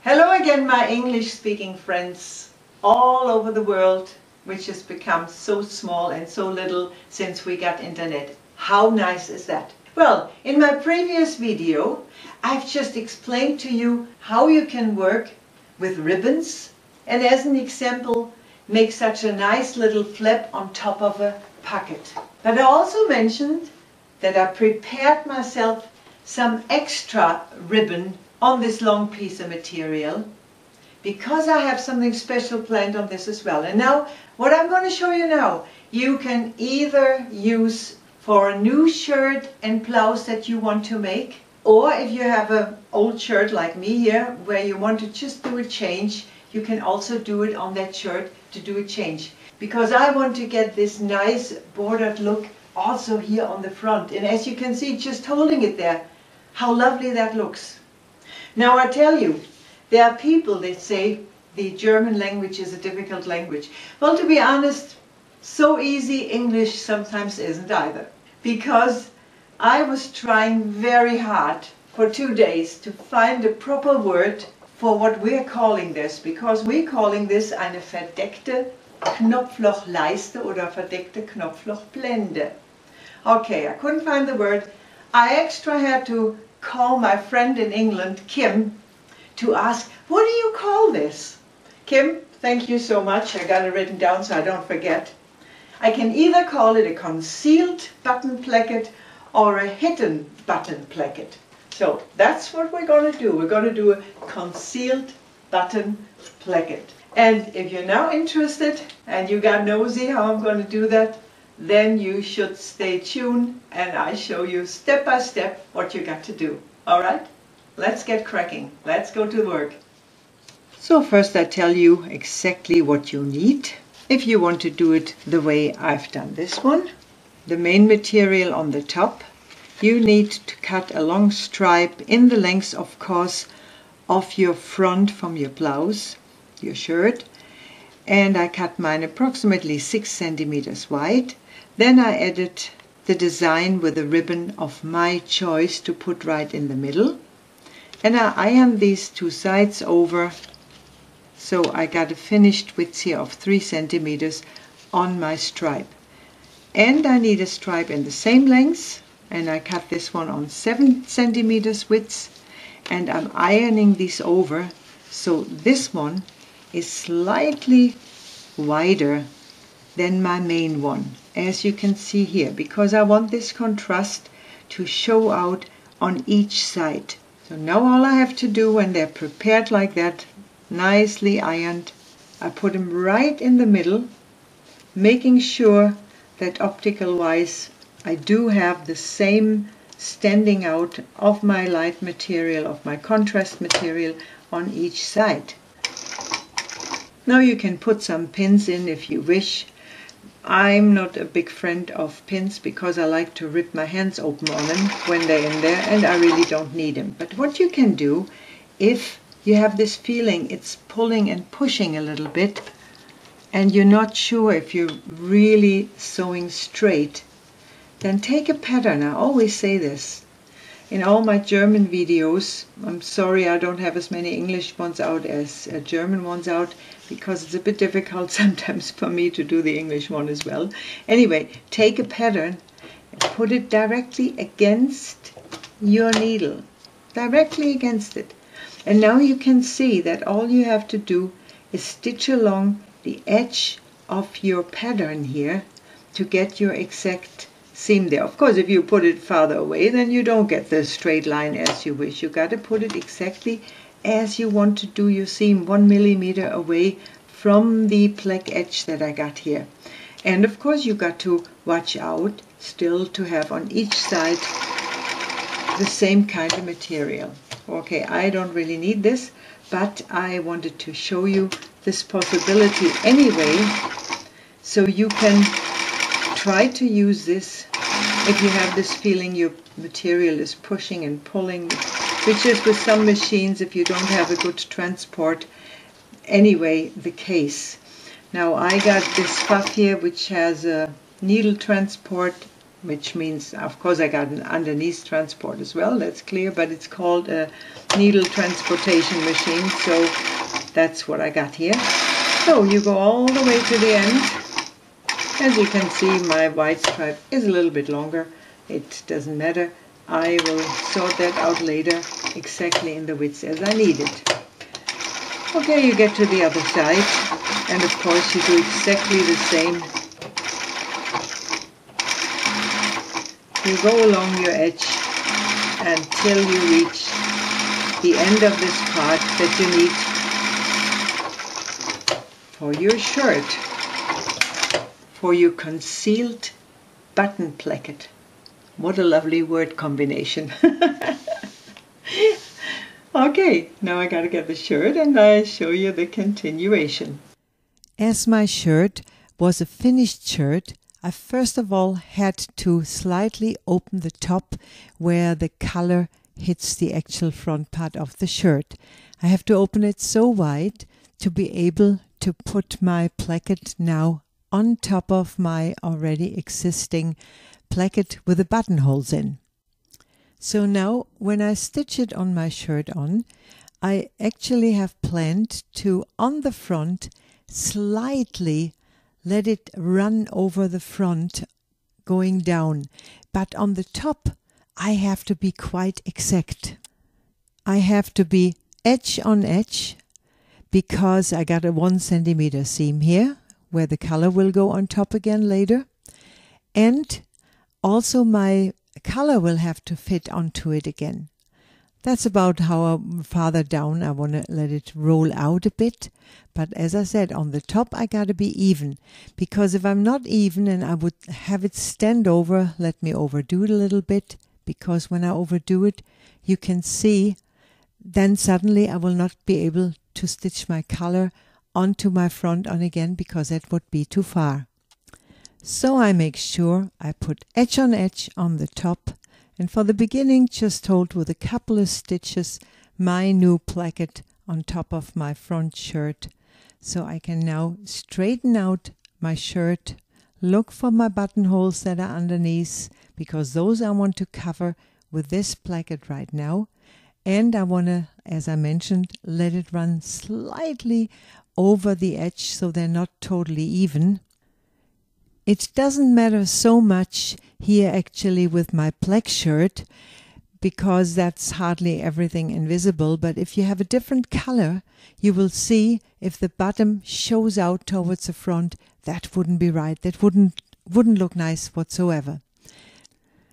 Hello again, my English-speaking friends all over the world, which has become so small and so little since we got internet. How nice is that? Well, in my previous video, I've just explained to you how you can work with ribbons and, as an example, make such a nice little flap on top of a pocket. But I also mentioned that I prepared myself some extra ribbon on this long piece of material because I have something special planned on this as well. And now what I'm going to show you now, you can either use for a new shirt and blouse that you want to make, or if you have an old shirt like me here where you want to just do a change, you can also do it on that shirt to do a change. Because I want to get this nice bordered look also here on the front. And as you can see, just holding it there, how lovely that looks. Now I tell you, there are people that say the German language is a difficult language. Well, to be honest, so easy English sometimes isn't either. Because I was trying very hard for 2 days to find a proper word for what we're calling this. Because we're calling this eine verdeckte Knopflochleiste oder verdeckte Knopflochblende. Okay, I couldn't find the word. I extra had to call my friend in England, Kim, to ask, what do you call this? Kim, thank you so much. I got it written down so I don't forget. I can either call it a concealed button placket or a hidden button placket. So that's what we're going to do. We're going to do a concealed button placket. And if you're now interested and you got nosy how I'm going to do that, then you should stay tuned and I show you step by step what you got to do. Alright? Let's get cracking. Let's go to work. So first I tell you exactly what you need if you want to do it the way I've done this one. The main material on the top. You need to cut a long stripe in the length, of course, of your front from your blouse, your shirt. And I cut mine approximately 6 centimeters wide. Then I added the design with a ribbon of my choice to put right in the middle. And I ironed these two sides over, so I got a finished width here of 3 centimeters on my stripe. And I need a stripe in the same length, and I cut this one on 7 centimeters width, and I'm ironing these over, so this one is slightly wider than my main one, as you can see here, because I want this contrast to show out on each side. So now all I have to do when they're prepared like that, nicely ironed, I put them right in the middle, making sure that optical wise I do have the same standing out of my light material, of my contrast material on each side. Now you can put some pins in if you wish. I'm not a big friend of pins because I like to rip my hands open on them when they're in there, and I really don't need them. But what you can do, if you have this feeling it's pulling and pushing a little bit and you're not sure if you're really sewing straight, then take a pattern. I always say this in all my German videos. I'm sorry I don't have as many English ones out as German ones out, because it's a bit difficult sometimes for me to do the English one as well. Anyway, take a pattern and put it directly against your needle, directly against it. And now you can see that all you have to do is stitch along the edge of your pattern here to get your exact seam there. Of course, if you put it farther away, then you don't get the straight line as you wish. You got to put it exactly as you want to do your seam, 1 millimeter away from the black edge that I got here. And of course you got to watch out still to have on each side the same kind of material. Okay, I don't really need this, but I wanted to show you this possibility anyway, so you can try to use this if you have this feeling your material is pushing and pulling, which is with some machines, if you don't have a good transport, anyway, the case. Now I got this stuff here which has a needle transport which means, of course, I got an underneath transport as well, that's clear, but it's called a needle transportation machine, so that's what I got here. So you go all the way to the end. As you can see, my white stripe is a little bit longer. It doesn't matter. I will sort that out later, exactly in the width as I need it. Okay, you get to the other side, and of course you do exactly the same. You go along your edge until you reach the end of this part that you need for your shirt, for your concealed button placket. What a lovely word combination. Okay, now I gotta get the shirt and I show you the continuation. As my shirt was a finished shirt, I first of all had to slightly open the top where the color hits the actual front part of the shirt. I have to open it so wide to be able to put my placket now on top of my already existing placket with the buttonholes in. So now when I stitch it on my shirt on, I actually have planned to, on the front, slightly let it run over the front going down. But on the top, I have to be quite exact. I have to be edge on edge because I got a 1 centimeter seam here where the color will go on top again later. And also my color will have to fit onto it again. That's about how farther down I want to let it roll out a bit. But as I said, on the top I got to be even. Because if I'm not even and I would have it stand over, let me overdo it a little bit. Because when I overdo it, you can see, then suddenly I will not be able to stitch my color onto my front on again because that would be too far. So I make sure I put edge on the top, and for the beginning just hold with a couple of stitches my new placket on top of my front shirt. So I can now straighten out my shirt, look for my buttonholes that are underneath, because those I want to cover with this placket right now. And I want to, as I mentioned, let it run slightly over the edge so they're not totally even. It doesn't matter so much here actually with my black shirt because that's hardly everything invisible, but if you have a different color, you will see if the bottom shows out towards the front, that wouldn't be right. That wouldn't look nice whatsoever.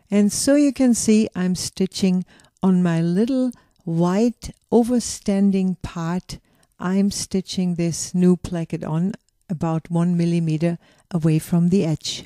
And so you can see I'm stitching on my little white overstanding part. I'm stitching this new placket on about 1 millimeter away from the edge.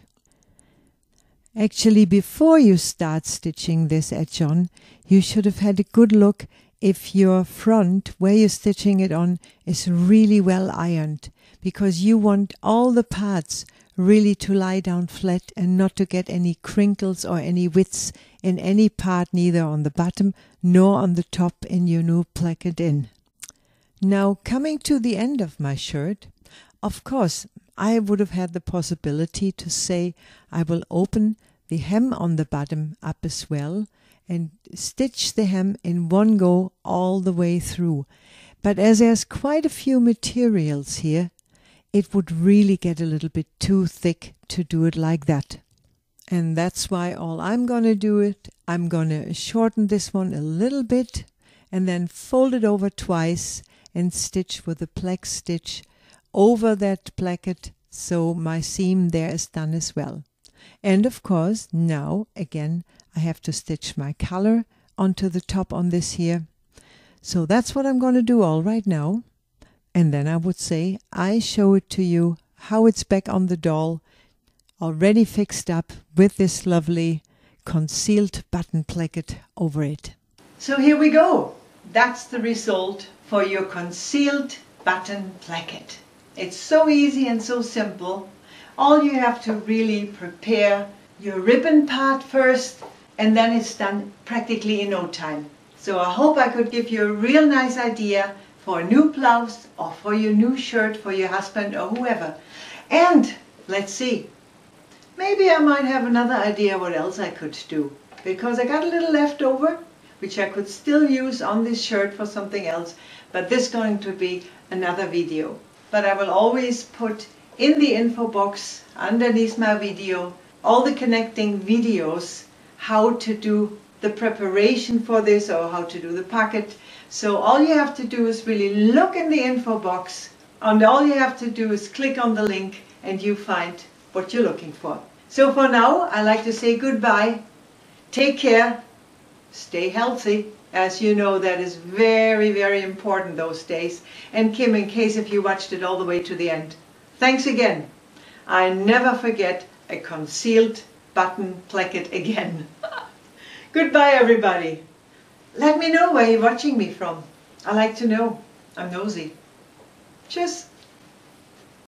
Actually, before you start stitching this edge on, you should have had a good look if your front, where you're stitching it on, is really well ironed, because you want all the parts really to lie down flat and not to get any crinkles or any widths in any part, neither on the bottom nor on the top in your new placket in. Now, coming to the end of my shirt, of course, I would have had the possibility to say I will open the hem on the bottom up as well and stitch the hem in one go all the way through. But as there's quite a few materials here, it would really get a little bit too thick to do it like that. And that's why all I'm going to do it, I'm going to shorten this one a little bit and then fold it over twice and stitch with a plack stitch over that placket, so my seam there is done as well. And of course, now again I have to stitch my color onto the top on this here. So that's what I'm going to do all right now. And then I would say I show it to you how it's back on the doll, already fixed up with this lovely concealed button placket over it. So here we go. That's the result for your concealed button placket. It's so easy and so simple. All you have to really prepare your ribbon part first, and then it's done practically in no time. So I hope I could give you a real nice idea for a new blouse or for your new shirt for your husband or whoever. And let's see, maybe I might have another idea what else I could do, because I got a little left over which I could still use on this shirt for something else, but this is going to be another video. But I will always put in the info box underneath my video all the connecting videos, how to do the preparation for this or how to do the pocket. So all you have to do is really look in the info box, and all you have to do is click on the link and you find what you're looking for. So for now, I like to say goodbye. Take care. Stay healthy. As you know, that is very, very important those days. And Kim, in case if you watched it all the way to the end, thanks again. I never forget a concealed button placket again. Goodbye, everybody. Let me know where you're watching me from. I like to know. I'm nosy. Tschüss.